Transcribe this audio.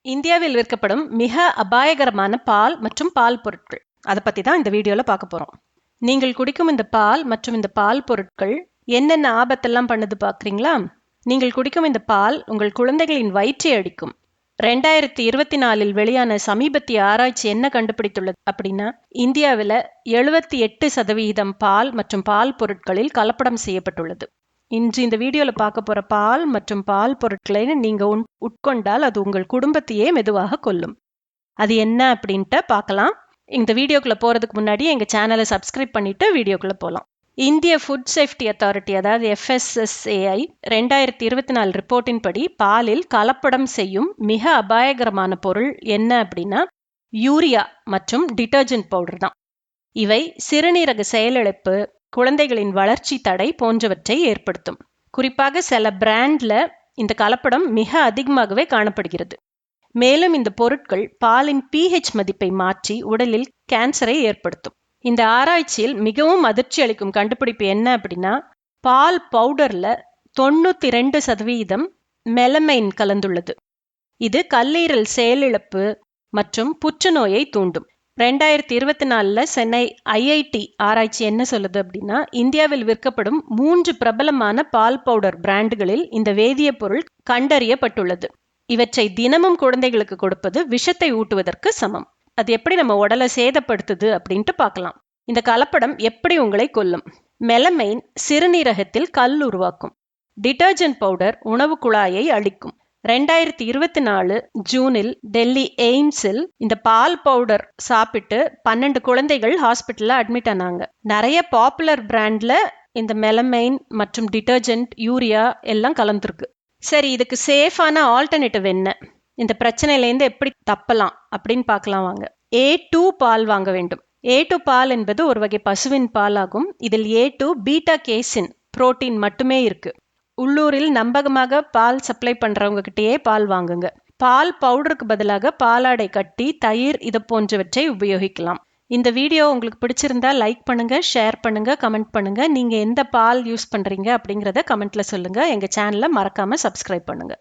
இந்தியாவில் விற்கப்படும் மிக அபாயகரமான பால் மற்றும் பால் பொருட்கள் அதை பற்றி தான் இந்த வீடியோவில் பார்க்க போகிறோம். நீங்கள் குடிக்கும் இந்த பால் மற்றும் இந்த பால் பொருட்கள் என்னென்ன ஆபத்தெல்லாம் பண்ணுது பார்க்குறீங்களா? நீங்கள் குடிக்கும் இந்த பால் உங்கள் குழந்தைகளின் வயிற்றை அடிக்கும். 2024 வெளியான சமீபத்திய ஆராய்ச்சி என்ன கண்டுபிடித்துள்ளது அப்படின்னா, இந்தியாவில் 78% பால் மற்றும் பால் பொருட்களில் கலப்படம் செய்யப்பட்டுள்ளது. இன்று இந்த வீடியோவில் பார்க்க போகிற பால் மற்றும் பால் பொருட்களை நீங்கள் உட்கொண்டால் அது உங்கள் குடும்பத்தையே மெதுவாக கொல்லும். அது என்ன அப்படின்ட்டு பார்க்கலாம். இந்த வீடியோக்குள்ளே போகிறதுக்கு முன்னாடி எங்கள் சேனலை சப்ஸ்கிரைப் பண்ணிவிட்டு வீடியோக்குள்ளே போகலாம். இந்திய ஃபுட் சேஃப்டி அத்தாரிட்டி, அதாவது FSSAI 2024 ரிப்போர்ட்டின் படி பாலில் கலப்படம் செய்யும் மிக அபாயகரமான பொருள் என்ன அப்படின்னா யூரியா மற்றும் டிட்டர்ஜென்ட் பவுடர் தான். இவை சிறுநீரக செயலிழப்பு, குழந்தைகளின் வளர்ச்சி தடை போன்றவற்றை ஏற்படுத்தும். குறிப்பாக சில பிராண்ட்ல இந்த கலப்படம் மிக அதிகமாகவே காணப்படுகிறது. மேலும் இந்த பொருட்கள் பாலின் pH மதிப்பை மாற்றி உடலில் கேன்சரை ஏற்படுத்தும். இந்த ஆராய்ச்சியில் மிகவும் அதிர்ச்சி அளிக்கும் கண்டுபிடிப்பு என்ன அப்படின்னா, பால் பவுடர்ல 92% மெலமைன் கலந்துள்ளது. இது கல்லீரல் செயலிழப்பு மற்றும் புற்றுநோயை தூண்டும். 2024 சென்னை IIT ஆராய்ச்சி என்ன சொல்லுது அப்படின்னா, இந்தியாவில் விற்கப்படும் 3 பிரபலமான பால் பவுடர் பிராண்டுகளில் இந்த வேதியப் பொருள் கண்டறியப்பட்டுள்ளது. இவற்றை தினமும் குழந்தைகளுக்கு கொடுப்பது விஷத்தை ஊட்டுவதற்கு சமம். அது எப்படி நம்ம உடலை சேதப்படுத்துது அப்படின்ட்டு பார்க்கலாம். இந்த கலப்படம் எப்படி உங்களை கொல்லும்? மெலமைன் சிறுநீரகத்தில் கல் உருவாக்கும். டிட்டர்ஜென்ட் பவுடர் உணவு குழாயை அழிக்கும். 2024 ஜூனில் டெல்லி எய்ம்ஸில் இந்த பால் பவுடர் சாப்பிட்டு 12 குழந்தைகள் ஹாஸ்பிட்டல்ல அட்மிட் ஆனாங்க. நிறைய பாப்புலர் பிராண்ட்ல இந்த மெலமைன் மற்றும் டிட்டர்ஜென்ட், யூரியா எல்லாம் கலந்துருக்கு. சரி, இதுக்கு சேஃபான ஆல்டர்னேட்டிவ் என்ன? இந்த பிரச்சனையிலேருந்து எப்படி தப்பலாம் அப்படின்னு பார்க்கலாம் வாங்க. A2 பால் வாங்க வேண்டும். A2 பால் என்பது ஒரு வகை பசுவின் பால் ஆகும். இதில் A2 பீட்டா கேசின் புரோட்டீன் மட்டுமே இருக்கு. உள்ளூரில் நம்பகமாக பால் சப்ளை பண்றவங்க கிட்டேயே பால் வாங்குங்க. பால் பவுடருக்கு பதிலாக பாலாடை கட்டி, தயிர் இது போன்றவற்றை உபயோகிக்கலாம். இந்த வீடியோ உங்களுக்கு பிடிச்சிருந்தா லைக் பண்ணுங்க, ஷேர் பண்ணுங்க, கமெண்ட் பண்ணுங்க. நீங்க எந்த பால் யூஸ் பண்றீங்க அப்படிங்கிறத கமெண்ட்ல சொல்லுங்க. எங்க சேனலை மறக்காம சப்ஸ்கிரைப் பண்ணுங்க.